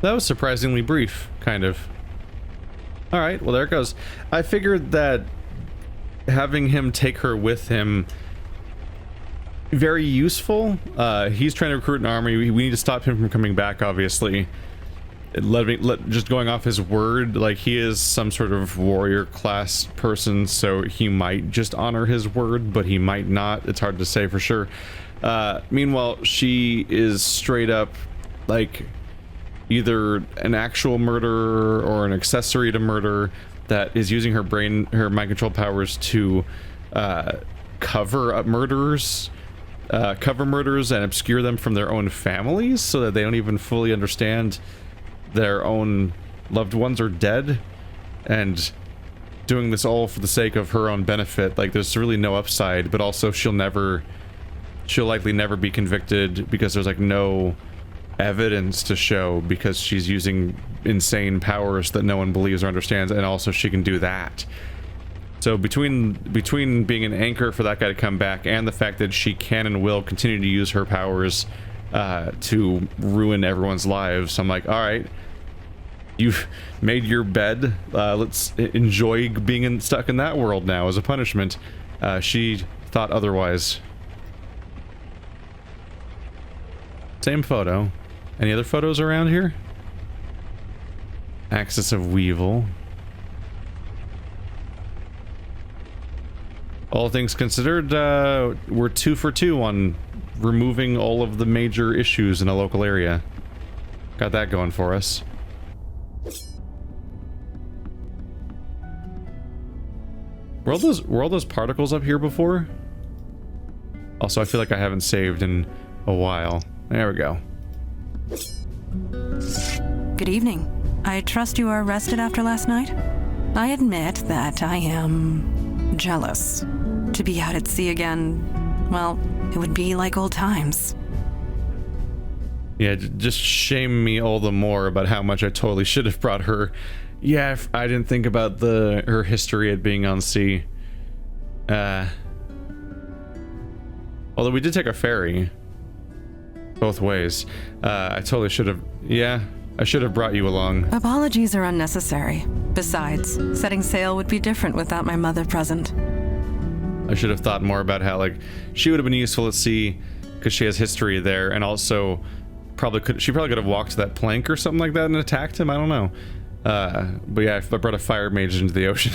That was surprisingly brief, kind of. Alright, well there it goes. I figured that having him take her with him, very useful. He's trying to recruit an army. We need to stop him from coming back, obviously. Just going off his word, like he is some sort of warrior class person, so he might just honor his word, but he might not. It's hard to say for sure. Meanwhile, she is straight up like either an actual murderer or an accessory to murder that is using her mind control powers to cover up murderers, and obscure them from their own families so that they don't even fully understand their own loved ones are dead, and doing this all for the sake of her own benefit. Like, there's really no upside, but also she'll likely never be convicted because there's like no evidence to show, because she's using insane powers that no one believes or understands, and also she can do that. So between being an anchor for that guy to come back and the fact that she can and will continue to use her powers to ruin everyone's lives, I'm like, all right, you've made your bed, let's enjoy being stuck in that world now as a punishment. She thought otherwise. Same photo. Any other photos around here? Axis of Weevil. All things considered, we're 2 for 2 on removing all of the major issues in a local area. Got that going for us. Were all those particles up here before? Also, I feel like I haven't saved in a while. There we go. Good evening. I trust you are rested after last night? I admit that I am jealous. To be out at sea again, well, it would be like old times. Yeah, just shame me all the more about how much I totally should have brought her. Yeah, I didn't think about her history at being on sea. Although we did take a ferry. Both ways. I totally should have... Yeah, I should have brought you along. Apologies are unnecessary. Besides, setting sail would be different without my mother present. I should have thought more about how, like, she would have been useful at sea because she has history there, and also she probably could have walked to that plank or something like that and attacked him. I don't know. But yeah, I brought a fire mage into the ocean.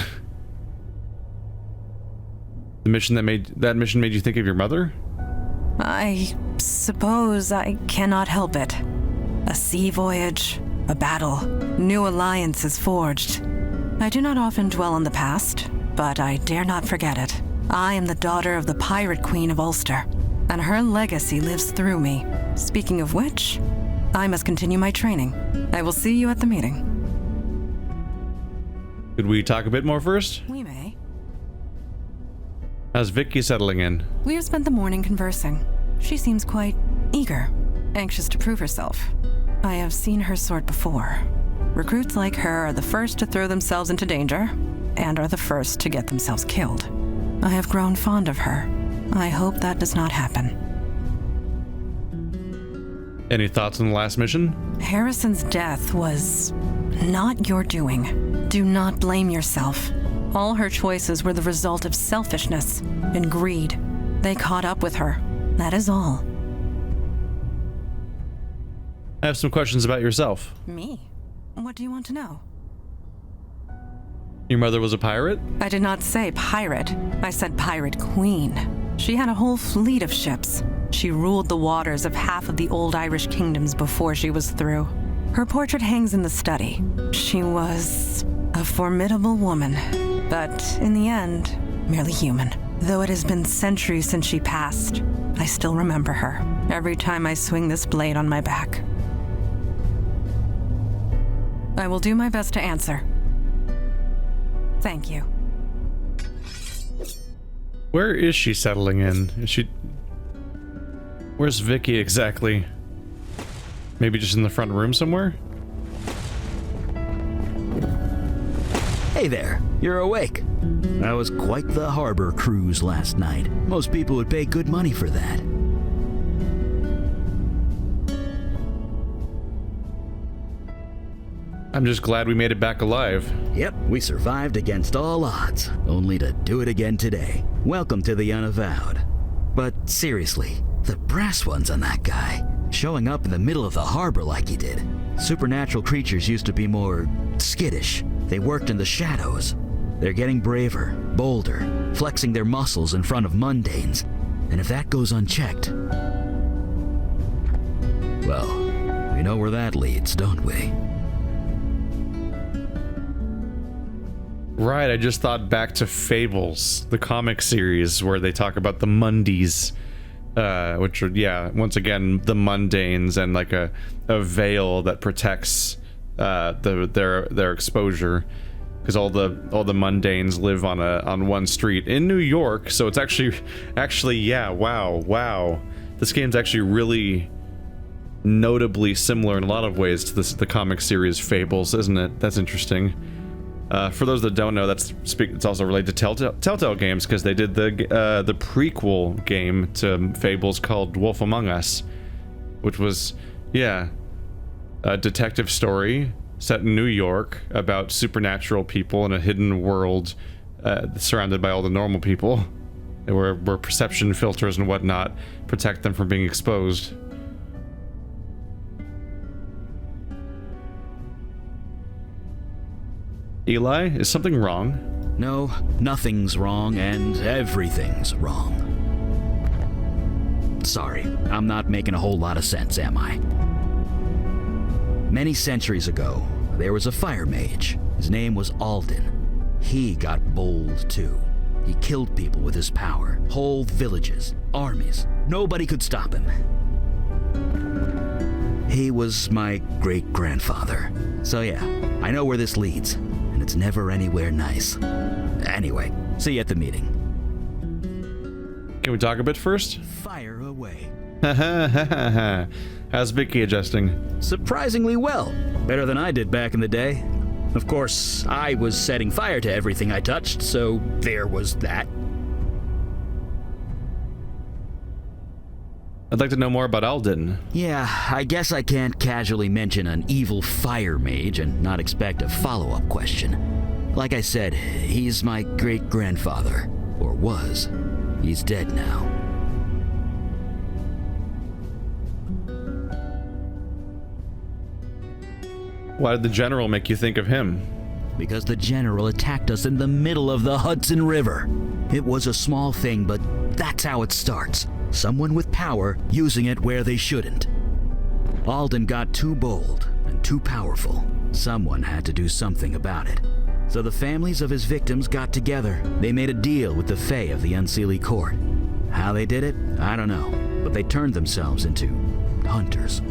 That mission made you think of your mother? I suppose I cannot help it. A sea voyage, a battle, new alliances forged. I do not often dwell on the past, but I dare not forget it. I am the daughter of the pirate queen of Ulster, and her legacy lives through me. Speaking of which, I must continue my training. I will see you at the meeting. Could we talk a bit more first? We may. How's Vicki settling in? We have spent the morning conversing. She seems quite eager, anxious to prove herself. I have seen her sort before. Recruits like her are the first to throw themselves into danger, and are the first to get themselves killed. I have grown fond of her. I hope that does not happen. Any thoughts on the last mission? Harrison's death was not your doing. Do not blame yourself. All her choices were the result of selfishness and greed. They caught up with her. That is all. I have some questions about yourself. Me? What do you want to know? Your mother was a pirate? I did not say pirate. I said pirate queen. She had a whole fleet of ships. She ruled the waters of half of the old Irish kingdoms before she was through. Her portrait hangs in the study. She was a formidable woman, but in the end, merely human. Though it has been centuries since she passed, I still remember her every time I swing this blade on my back. I will do my best to answer. Thank you. Where is she settling in? Where's Vicki exactly? Maybe just in the front room somewhere? Hey there, you're awake. That was quite the harbor cruise last night. Most people would pay good money for that. I'm just glad we made it back alive. Yep, we survived against all odds, only to do it again today. Welcome to the Unavowed. But seriously, the brass ones on that guy, showing up in the middle of the harbor like he did. Supernatural creatures used to be more skittish. They worked in the shadows. They're getting braver, bolder, flexing their muscles in front of mundanes. And if that goes unchecked, well, we know where that leads, don't we? Right, I just thought back to Fables, the comic series where they talk about the Mundies, which are, yeah, once again, the mundanes, and like a veil that protects their exposure, because all the mundanes live on one street in New York. So it's actually yeah, wow, this game's actually really notably similar in a lot of ways to the comic series Fables, isn't it? That's interesting. For those that don't know, it's also related to Telltale Games, because they did the prequel game to Fables called Wolf Among Us, which was, yeah, a detective story set in New York about supernatural people in a hidden world surrounded by all the normal people, where perception filters and whatnot protect them from being exposed. Eli, is something wrong? No, nothing's wrong and everything's wrong. Sorry, I'm not making a whole lot of sense, am I? Many centuries ago, there was a fire mage. His name was Alden. He got bold too. He killed people with his power. Whole villages, armies. Nobody could stop him. He was my great-grandfather. So yeah, I know where this leads. And it's never anywhere nice. Anyway, see you at the meeting. Can we talk a bit first? Fire away. How's Vicki adjusting? Surprisingly well. Better than I did back in the day. Of course, I was setting fire to everything I touched, so there was that. I'd like to know more about Alden. Yeah, I guess I can't casually mention an evil fire mage and not expect a follow-up question. Like I said, he's my great-grandfather. Or was. He's dead now. Why did the general make you think of him? Because the general attacked us in the middle of the Hudson River. It was a small thing, but that's how it starts. Someone with power using it where they shouldn't. Alden got too bold and too powerful. Someone had to do something about it. So the families of his victims got together. They made a deal with the Fae of the Unseelie Court. How they did it, I don't know. But they turned themselves into hunters.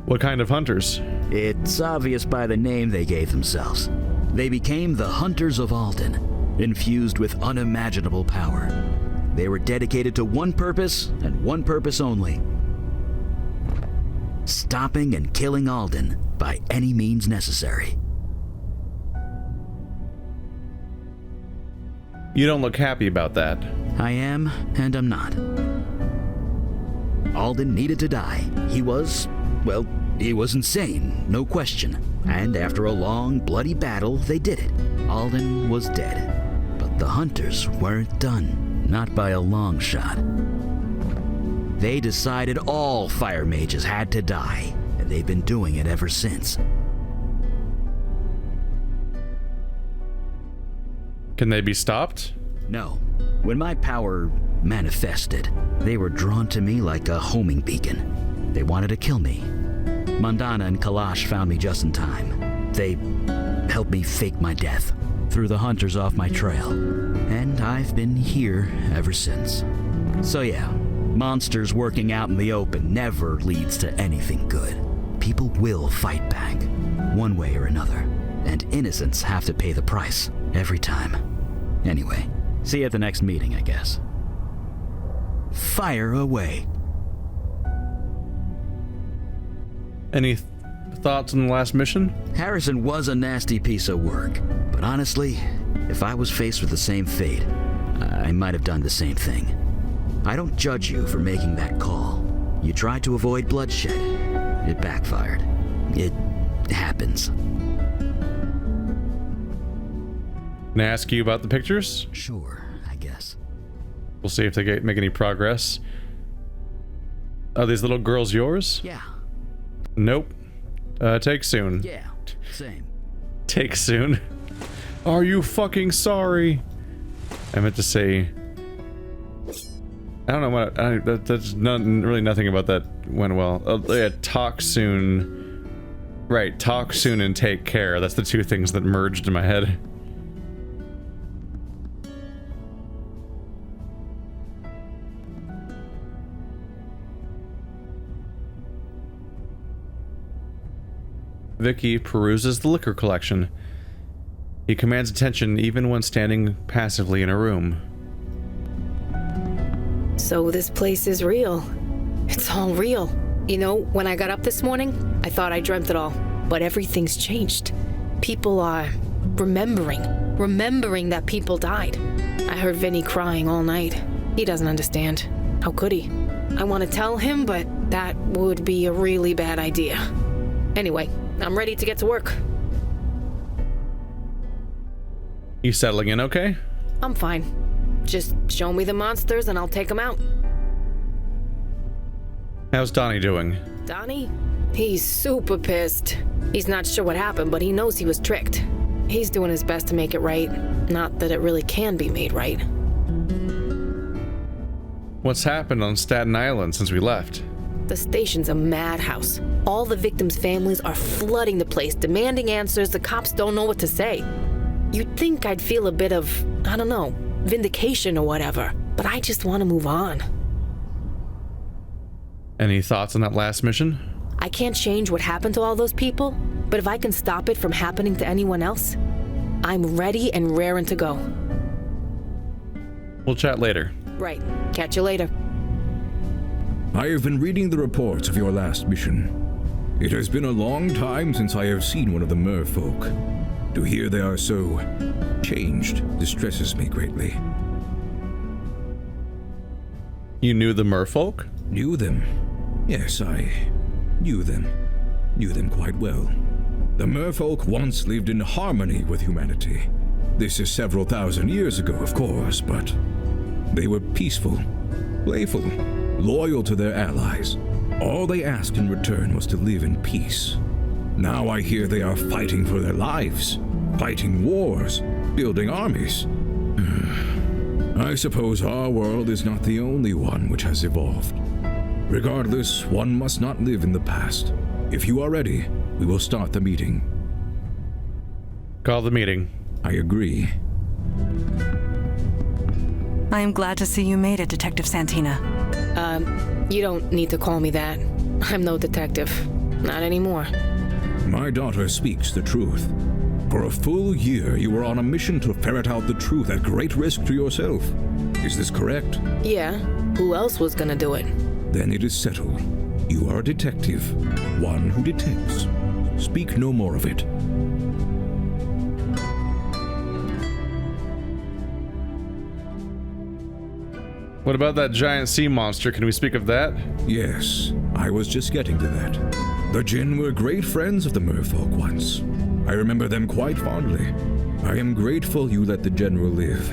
What kind of hunters? It's obvious by the name they gave themselves. They became the Hunters of Alden, infused with unimaginable power. They were dedicated to one purpose and one purpose only: stopping and killing Alden by any means necessary. You don't look happy about that. I am, and I'm not. Alden needed to die. He was insane, no question. And after a long, bloody battle, they did it. Alden was dead. But the hunters weren't done, not by a long shot. They decided all fire mages had to die, and they've been doing it ever since. Can they be stopped? No. When my power manifested, they were drawn to me like a homing beacon. They wanted to kill me. Mandana and Kalash found me just in time. They helped me fake my death, threw the hunters off my trail, and I've been here ever since. So yeah, monsters working out in the open never leads to anything good. People will fight back, one way or another, and innocents have to pay the price, every time. Anyway, see you at the next meeting, I guess. Fire away. Any thoughts on the last mission? Harrison was a nasty piece of work, but honestly, if I was faced with the same fate, I might have done the same thing. I don't judge you for making that call. You tried to avoid bloodshed. It backfired. It happens. Can I ask you about the pictures? Sure, I guess. We'll see if they make any progress. Are these little girls yours? Yeah. Nope. Take soon. Yeah, same. Take soon. Are you fucking sorry? I meant to say... I don't know what... that's really nothing about that went well. Yeah, talk soon. Right, talk soon and take care. That's the two things that merged in my head. Vicki peruses the liquor collection. He commands attention even when standing passively in a room. So this place is real. It's all real. You know, when I got up this morning, I thought I dreamt it all. But everything's changed. People are remembering that people died. I heard Vinny crying all night. He doesn't understand. How could he? I want to tell him, but that would be a really bad idea. Anyway, I'm ready to get to work. You settling in okay? I'm fine. Just show me the monsters and I'll take them out. How's Donnie doing? Donnie? He's super pissed. He's not sure what happened, but he knows he was tricked. He's doing his best to make it right. Not that it really can be made right. What's happened on Staten Island since we left? The station's a madhouse. All the victims' families are flooding the place, demanding answers. The cops don't know what to say. You'd think I'd feel a bit of, I don't know, vindication or whatever, but I just want to move on. Any thoughts on that last mission? I can't change what happened to all those people, but if I can stop it from happening to anyone else, I'm ready and raring to go. We'll chat later. Right. Catch you later. I have been reading the reports of your last mission. It has been a long time since I have seen one of the merfolk. To hear they are so changed distresses me greatly. You knew the merfolk? Knew them? Yes, I knew them. Knew them quite well. The merfolk once lived in harmony with humanity. This is several thousand years ago, of course, but they were peaceful, playful, loyal to their allies. All they asked in return was to live in peace. Now I hear they are fighting for their lives, fighting wars, building armies. I suppose our world is not the only one which has evolved. Regardless, one must not live in the past. If you are ready, we will start the meeting. Call the meeting. I agree. I am glad to see you made it, Detective Santina. You don't need to call me that. I'm no detective. Not anymore. My daughter speaks the truth. For a full year, you were on a mission to ferret out the truth at great risk to yourself. Is this correct? Yeah. Who else was gonna do it? Then it is settled. You are a detective. One who detects. Speak no more of it. What about that giant sea monster? Can we speak of that? Yes, I was just getting to that. The Jinn were great friends of the merfolk once. I remember them quite fondly. I am grateful you let the General live,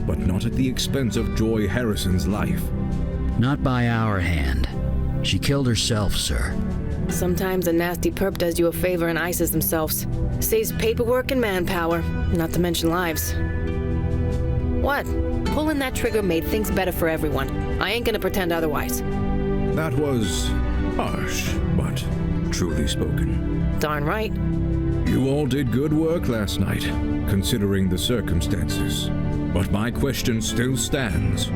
but not at the expense of Joy Harrison's life. Not by our hand. She killed herself, sir. Sometimes a nasty perp does you a favor and ices themselves. Saves paperwork and manpower, not to mention lives. What? Pulling that trigger made things better for everyone. I ain't gonna pretend otherwise. That was harsh, but truly spoken. Darn right. You all did good work last night, considering the circumstances. But my question still stands.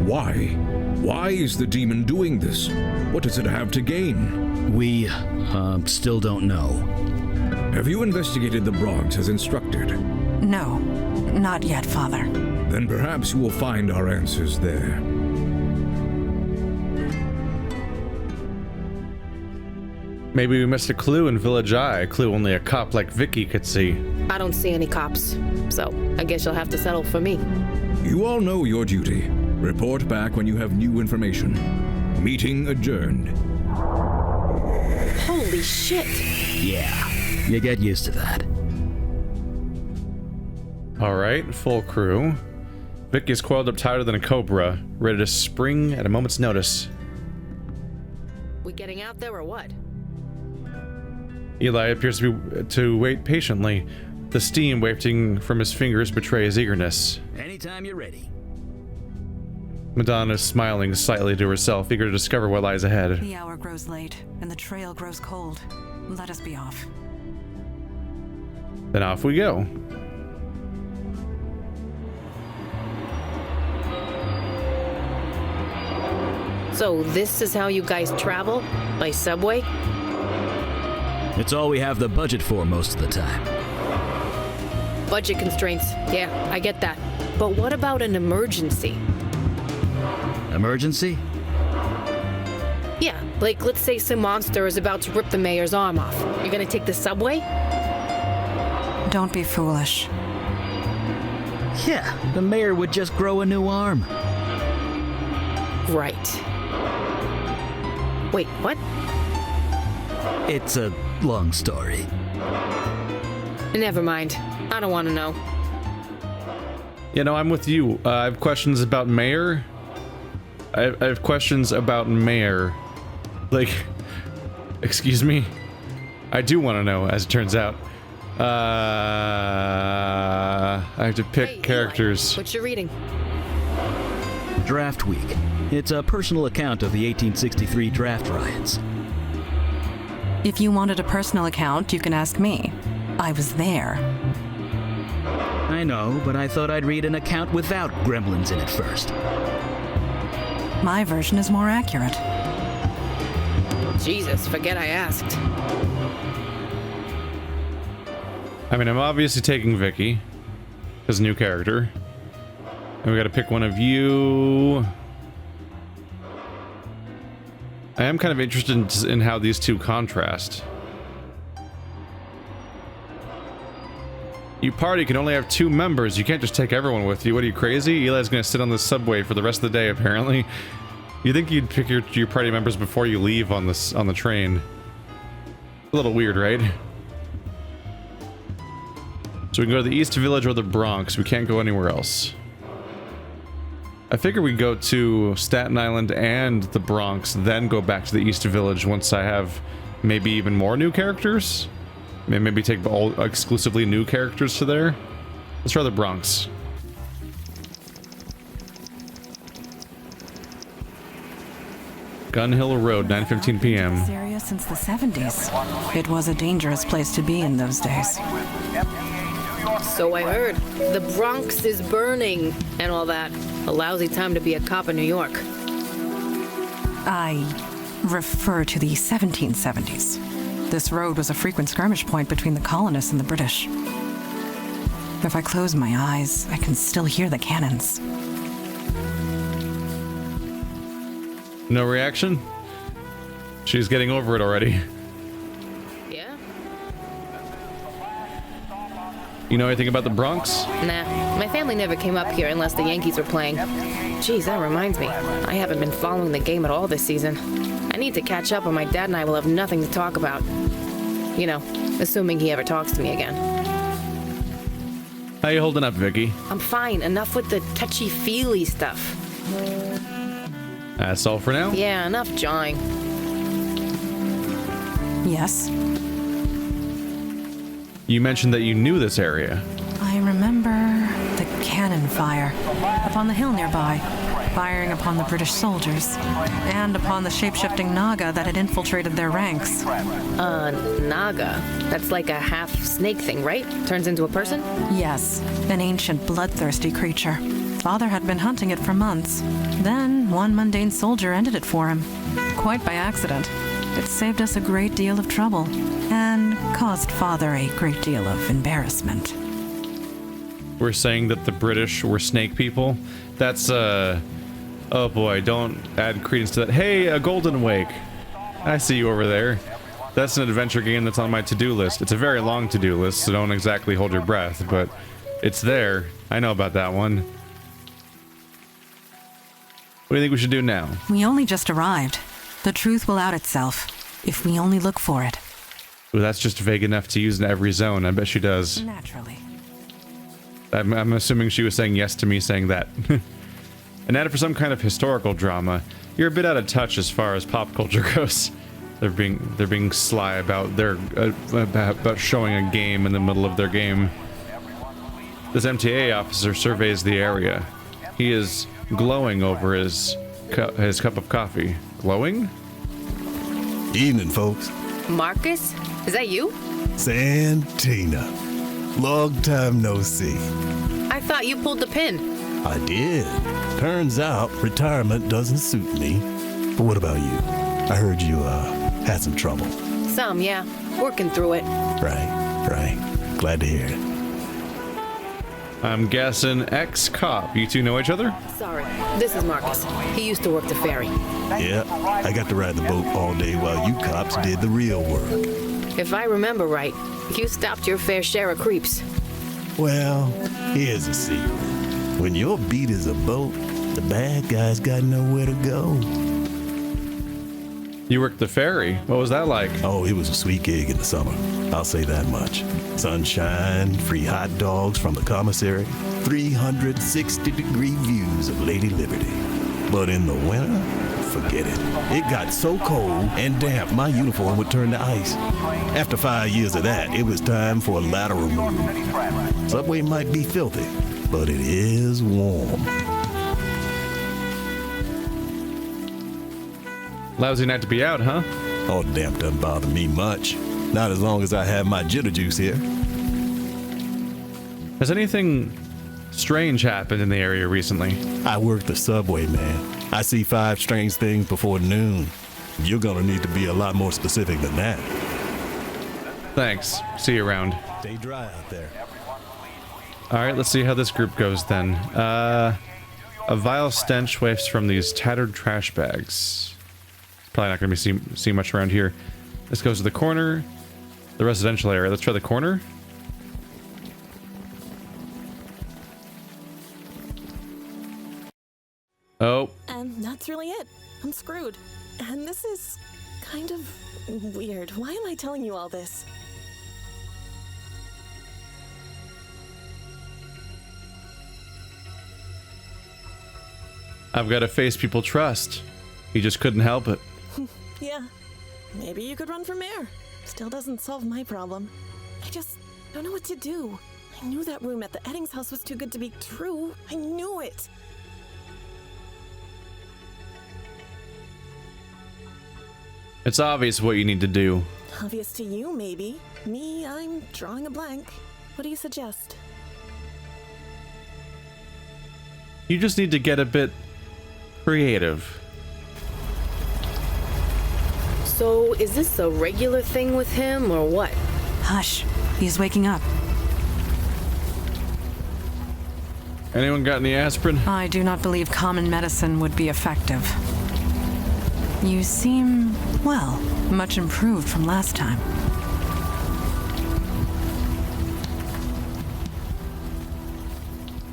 Why? Why is the demon doing this? What does it have to gain? We, still don't know. Have you investigated the Bronx as instructed? No, not yet, Father. Then perhaps you will find our answers there. Maybe we missed a clue in Village Eye, a clue only a cop like Vicki could see. I don't see any cops, so I guess you'll have to settle for me. You all know your duty. Report back when you have new information. Meeting adjourned. Holy shit! Yeah, you get used to that. All right, full crew. Vicki is coiled up tighter than a cobra, ready to spring at a moment's notice. We getting out there or what? Eli appears to wait patiently. The steam wafting from his fingers betray his eagerness. Anytime you're ready. Madonna is smiling slightly to herself, eager to discover what lies ahead. The hour grows late, and the trail grows cold. Let us be off. Then off we go. So this is how you guys travel? By subway? It's all we have the budget for most of the time. Budget constraints. Yeah, I get that. But what about an emergency? Emergency? Yeah, like let's say some monster is about to rip the mayor's arm off. You're gonna take the subway? Don't be foolish. Yeah, the mayor would just grow a new arm. Right. Wait, what? It's a long story. Never mind. I don't want to know. You know, I'm with you. I have questions about Mayor. I have questions about Mayor. Like, excuse me? I do want to know, as it turns out. I have to pick Hey, characters. Eli, what you reading? Draft Week. It's a personal account of the 1863 draft riots. If you wanted a personal account, you can ask me. I was there. I know, but I thought I'd read an account without gremlins in it first. My version is more accurate. Jesus, forget I asked. I mean, I'm obviously taking Vicki as a new character. And we gotta pick one of you. I am kind of interested in how these two contrast. You party can only have 2 members. You can't just take everyone with you. What are you, crazy? Eli's gonna sit on the subway for the rest of the day, apparently. You think you'd pick your party members before you leave on the train? A little weird, right? So we can go to the East Village or the Bronx. We can't go anywhere else. I figure we go to Staten Island and the Bronx, then go back to the East Village once I have maybe even more new characters. Maybe take all exclusively new characters to there. Let's try the Bronx. Gun Hill Road, 9:15 p.m. This area since the 70s. It was a dangerous place to be in those days. So I heard. The Bronx is burning and all that. A lousy time to be a cop in New York. I refer to the 1770s. This road was a frequent skirmish point between the colonists and the British. If I close my eyes, I can still hear the cannons. No reaction? She's getting over it already. Yeah? You know anything about the Bronx? Nah, my family never came up here unless the Yankees were playing. Geez, that reminds me. I haven't been following the game at all this season. I need to catch up or my dad and I will have nothing to talk about. You know, assuming he ever talks to me again. How you holding up, Vicki? I'm fine. Enough with the touchy-feely stuff. That's all for now? Yeah, enough jawing. Yes, You mentioned that you knew this area. I remember the cannon fire upon the hill nearby, firing upon the British soldiers, and upon the shape-shifting Naga that had infiltrated their ranks. Naga. That's like a half-snake thing, right? Turns into a person? Yes, an ancient bloodthirsty creature. Father had been hunting it for months. Then, one mundane soldier ended it for him. Quite by accident. It saved us a great deal of trouble, and caused Father a great deal of embarrassment. We're saying that the British were snake people. That's, oh boy, don't add credence to that. Hey, a Golden Wake. I see you over there. That's an adventure game that's on my to-do list. It's a very long to-do list, so don't exactly hold your breath, but it's there. I know about that one. do you think we should do now? We only just arrived. The truth will out itself, if we only look for it. Ooh, that's just vague enough to use in every zone. I bet she does. Naturally. I'm assuming she was saying yes to me saying that. And added for some kind of historical drama. You're a bit out of touch as far as pop culture goes. They're being sly about their about showing a game in the middle of their game. This MTA officer surveys the area. He is glowing over his cup of coffee. Glowing? Evening, folks. Marcus? Is that you? Santina. Long time no see. I thought you pulled the pin. I did. Turns out retirement doesn't suit me. But what about you? I heard you, had some trouble. Some, yeah. Working through it. Right. Glad to hear it. I'm guessing ex-cop. You two know each other? Sorry. This is Marcus. He used to work the ferry. Yeah, I got to ride the boat all day while you cops did the real work. If I remember right, you stopped your fair share of creeps. Well, here's a secret. When your beat is a boat, the bad guys got nowhere to go. You worked the ferry. What was that like? Oh, it was a sweet gig in the summer. I'll say that much. Sunshine, free hot dogs from the commissary, 360-degree views of Lady Liberty. But in the winter, forget it. It got so cold and damp, my uniform would turn to ice. After 5 years of that, it was time for a lateral move. Subway might be filthy, but it is warm. Lousy night to be out, huh? Oh, damp doesn't bother me much. Not as long as I have my jitter juice here. Has anything strange happened in the area recently? I work the subway, man. I see 5 strange things before noon. You're gonna need to be a lot more specific than that. Thanks. See you around. Stay dry out there. Alright, let's see how this group goes then. A vile stench wafts from these tattered trash bags. Probably not going to be see much around here. This goes to the corner. The residential area. Let's try the corner. Oh. And that's really it. I'm screwed. And this is kind of weird. Why am I telling you all this? I've got a face people trust. He just couldn't help it. Yeah. Maybe you could run for mayor. Still doesn't solve my problem. I just don't know what to do. I knew that room at the Eddings house was too good to be true. I knew it. It's obvious what you need to do. Obvious to you, maybe. Me, I'm drawing a blank. What do you suggest? You just need to get a bit creative. So, is this a regular thing with him, or what? Hush. He's waking up. Anyone got any aspirin? I do not believe common medicine would be effective. You seem, well, much improved from last time.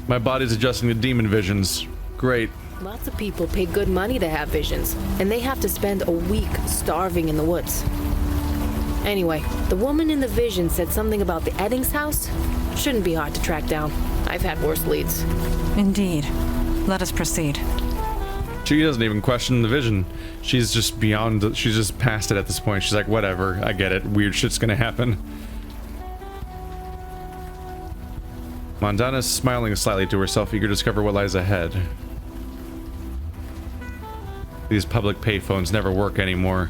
My body's adjusting to demon visions. Great. Lots of people pay good money to have visions, and they have to spend a week starving in the woods. Anyway, the woman in the vision said something about the Eddings house. Shouldn't be hard to track down. I've had worse leads. Indeed. Let us proceed. She doesn't even question the vision. She's just beyond, she's just past it at this point. She's like, whatever, I get it. Weird shit's gonna happen. Mondana's smiling slightly to herself, eager to discover what lies ahead. These public payphones never work anymore.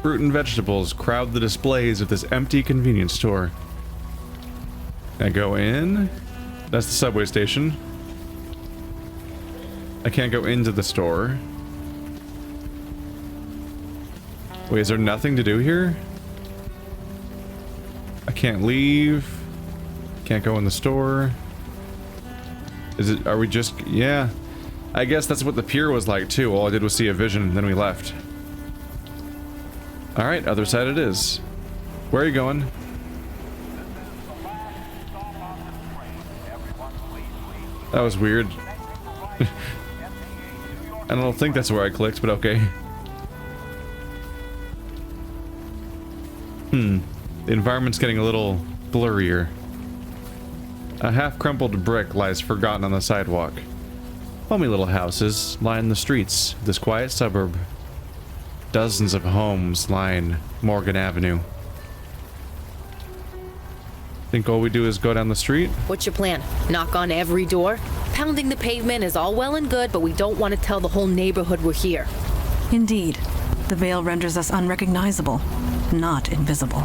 Fruit and vegetables crowd the displays of this empty convenience store. I go in. That's the subway station. I can't go into the store. Wait, is there nothing to do here? I can't leave. Can't go in the store. Is it, are we just, yeah. I guess that's what the pier was like too. All I did was see a vision and then we left. Alright, other side it is. Where are you going? That was weird. I don't think that's where I clicked, but okay. The environment's getting a little blurrier. A half-crumpled brick lies forgotten on the sidewalk. Homey little houses line the streets of this quiet suburb. Dozens of homes line Morgan Avenue. Think all we do is go down the street? What's your plan? Knock on every door? Pounding the pavement is all well and good, but we don't want to tell the whole neighborhood we're here. Indeed. The veil renders us unrecognizable, not invisible.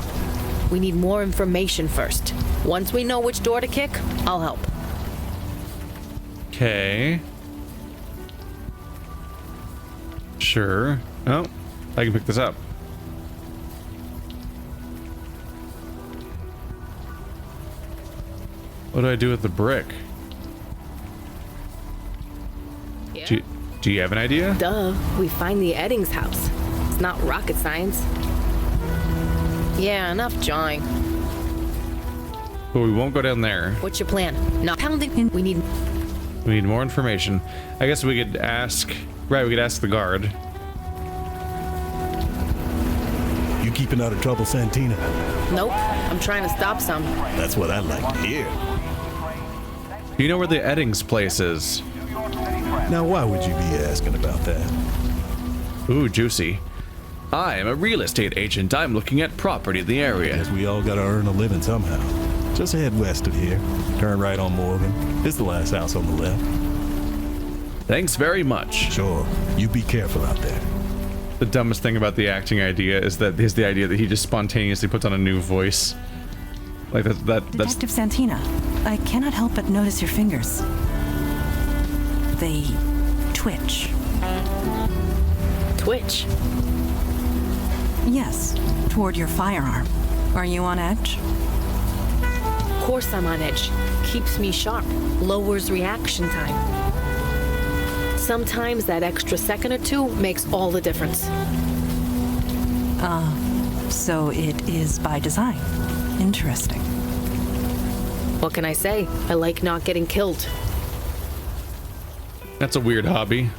We need more information first. Once we know which door to kick, I'll help. Okay. Sure. Oh, I can pick this up. What do I do with the brick? Yeah? Do you have an idea? Duh. We find the Eddings house. It's not rocket science. Yeah, enough jawing. But we won't go down there. What's your plan? Not pounding in. We need more information. I guess we could ask... Right, we could ask the guard. You keeping out of trouble, Santina? Nope. I'm trying to stop some. That's what I'd like to hear. Do you know where the Eddings place is? Now, why would you be asking about that? Ooh, juicy. I am a real estate agent. I'm looking at property in the area. Guess we all gotta earn a living somehow. Just head west of here. Turn right on Morgan. It's the last house on the left. Thanks very much. Sure. You be careful out there. The dumbest thing about the acting idea is the idea that he just spontaneously puts on a new voice. Like that's Detective Santina, I cannot help but notice your fingers. They twitch. Twitch. Yes, toward your firearm. Are you on edge? Of course I'm on edge. Keeps me sharp. Lowers reaction time. Sometimes that extra second or two makes all the difference. So it is by design. Interesting. What can I say? I like not getting killed. a weird hobby.